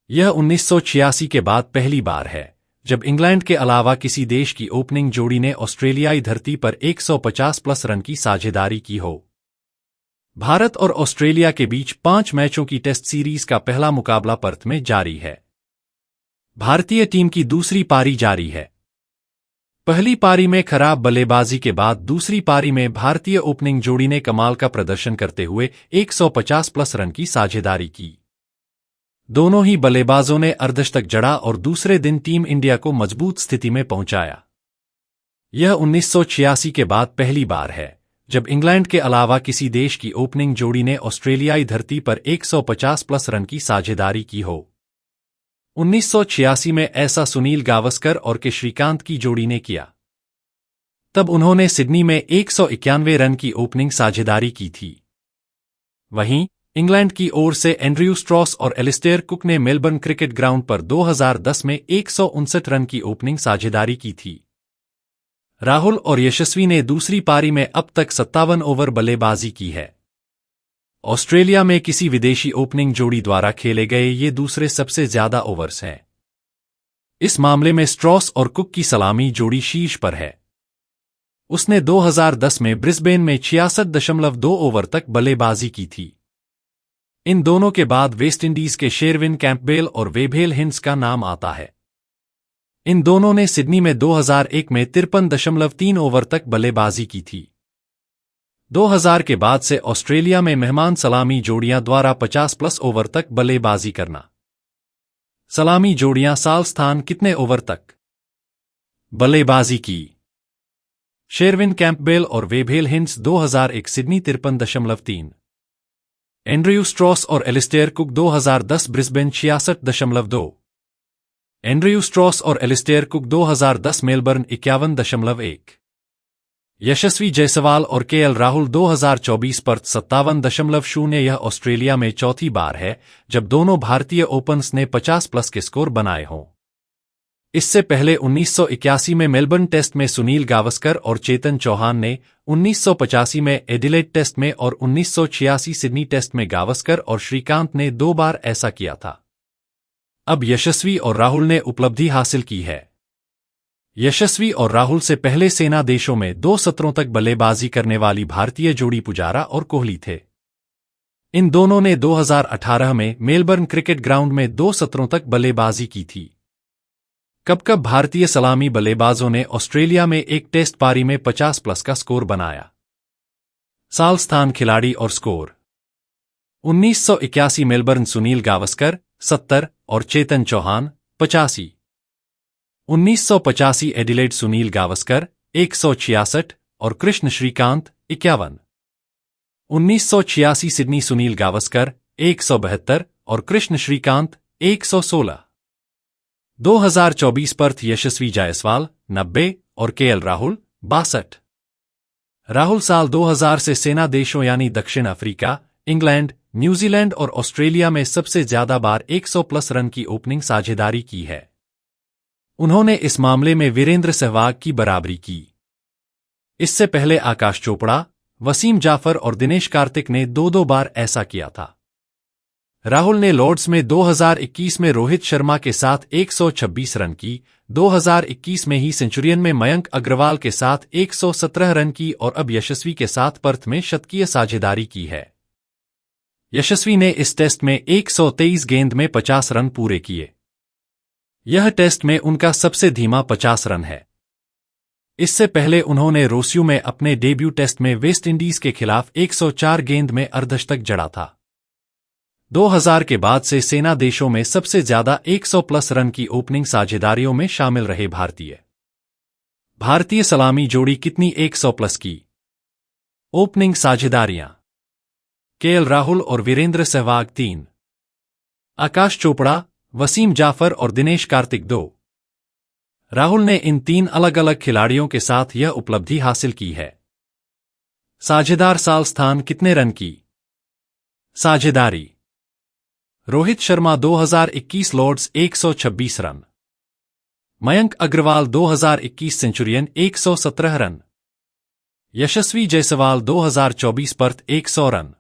यह 1986 के बाद पहली बार है जब इंग्लैंड के अलावा किसी देश की ओपनिंग जोड़ी ने ऑस्ट्रेलियाई धरती पर 150 प्लस रन की साझेदारी की हो। भारत और ऑस्ट्रेलिया के बीच 5 मैचों की टेस्ट सीरीज का पहला मुकाबला पर्थ में जारी है। भारतीय टीम की दूसरी पारी जारी है। पहली पारी में खराब बल्लेबाजी के बाद दूसरी पारी में भारतीय ओपनिंग जोड़ी ने कमाल का प्रदर्शन करते हुए 150 प्लस रन की साझेदारी की। दोनों ही बल्लेबाजों ने अर्धशतक जड़ा और दूसरे दिन टीम इंडिया को मजबूत स्थिति में पहुंचाया। यह 1986 के बाद पहली बार है जब इंग्लैंड के अलावा किसी देश की ओपनिंग जोड़ी ने ऑस्ट्रेलियाई धरती पर 150 प्लस रन की साझेदारी की हो। 1986 में ऐसा सुनील गावस्कर और के श्रीकांत की जोड़ी ने किया। तब उन्होंने सिडनी में 191 रन की ओपनिंग साझेदारी की थी। वहीं इंग्लैंड की ओर से एंड्रयू स्ट्रॉस और एलिस्टेयर कुक ने मेलबर्न क्रिकेट ग्राउंड पर 2010 में 159 रन की ओपनिंग साझेदारी की थी। राहुल और यशस्वी ने दूसरी पारी में अब तक 57 ओवर बल्लेबाजी की है। ऑस्ट्रेलिया में किसी विदेशी ओपनिंग जोड़ी द्वारा खेले गए ये दूसरे सबसे ज्यादा ओवर्स हैं। इस मामले में स्ट्रॉस और कुक की सलामी जोड़ी शीर्ष पर है। उसने 2010 में ब्रिस्बेन में 66.2 ओवर तक बल्लेबाजी की थी। इन दोनों के बाद वेस्टइंडीज के शेरविन कैंपबेल और वेबेल हिंस का नाम आता है। इन दोनों ने सिडनी में 2001 में 53.3 ओवर तक बल्लेबाजी की थी। 2000 के बाद से ऑस्ट्रेलिया में मेहमान सलामी जोड़ियां द्वारा 50 प्लस ओवर तक बल्लेबाजी करना। सलामी जोड़ियां साल स्थान कितने ओवर तक बल्लेबाजी की? शेरविन कैंपबेल और Wavell Hinds 2001 Sydney 53.3, Andrew Strauss और Alastair Cook 2010 Brisbane 66.2, Andrew Strauss और Alastair Cook 2010 Melbourne 51.1, Yashasvi Jaiswal और केएल राहुल 2024 पर्थ 57.0। यह ऑस्ट्रेलिया में चौथी बार है जब दोनों भारतीय ओपनर्स ने 50 प्लस के स्कोर बनाए हों। इससे पहले 1981 में मेलबर्न टेस्ट में सुनील गावस्कर और चेतन चौहान ने, 1985 में एडिलेड टेस्ट में और 1986 सिडनी टेस्ट में गावस्कर और श्रीकांत ने 2 बार ऐसा किया था। अब यशस्वी और राहुल ने उपलब्धि हासिल की है। यशस्वी और राहुल से पहले सेना देशों में 2 सत्रों तक बल्लेबाजी करने वाली भारतीय जोड़ी पुजारा और कोहली थे। इन दोनों ने 2018 में मेलबर्न क्रिकेट ग्राउंड में 2 सत्रों तक बल्लेबाजी की थी। कब भारतीय सलामी बल्लेबाजों ने ऑस्ट्रेलिया में एक टेस्ट पारी में 50 प्लस का स्कोर बनाया? साल, स्थान, खिलाड़ी और स्कोर। 1981 मेलबर्न सुनील गावस्कर 70 और चेतन चौहान 85। 1985 एडिलेड सुनील गावस्कर 166 और कृष्ण श्रीकांत 51। 1986 सिडनी सुनील गावस्कर 172 और कृष्ण श्रीकांत 116। 2024 पर्थ यशस्वी जायसवाल 90 और केएल राहुल 62। राहुल साल 2000 से सेना देशों यानी दक्षिण अफ्रीका, इंग्लैंड, न्यूजीलैंड और ऑस्ट्रेलिया में सबसे ज्यादा बार 100 प्लस रन की ओपनिंग साझेदारी की है। उन्होंने इस मामले में वीरेंद्र सहवाग की बराबरी की। इससे पहले आकाश चोपड़ा, वसीम जाफर और दिनेश कार्तिक ने 2-2 बार ऐसा किया था। राहुल ने लॉर्ड्स में 2021 में रोहित शर्मा के साथ 126 रन की, 2021 में ही सेंचुरियन में मयंक अग्रवाल के साथ 117 रन की और अब यशस्वी के साथ पर्थ में शतकीय साझेदारी की है। यशस्वी ने इस टेस्ट में 123 गेंद में 50 रन पूरे किए। यह टेस्ट में उनका सबसे धीमा 50 रन है। इससे पहले उन्होंने रोस्यू में अपने डेब्यू टेस्ट में वेस्टइंडीज के खिलाफ 104 गेंद में अर्धशतक जड़ा था। 2000 के बाद से सेना देशों में सबसे ज्यादा 100 प्लस रन की ओपनिंग साझेदारियों में शामिल रहे भारतीय सलामी जोड़ी कितनी 100 प्लस की ओपनिंग साझेदारियां? केएल राहुल और वीरेंद्र सहवाग 3, आकाश चोपड़ा, वसीम जाफर और दिनेश कार्तिक 2। राहुल ने इन 3 अलग अलग खिलाड़ियों के साथ यह उपलब्धि हासिल की है। साझेदार साल, स्थान, कितने रन की साझेदारी? Rohit Sharma 2021 Lord's 126 run, Mayank Agarwal 2021 Centurion 117 run, Yashasvi Jaiswal 2024 Perth 100 run.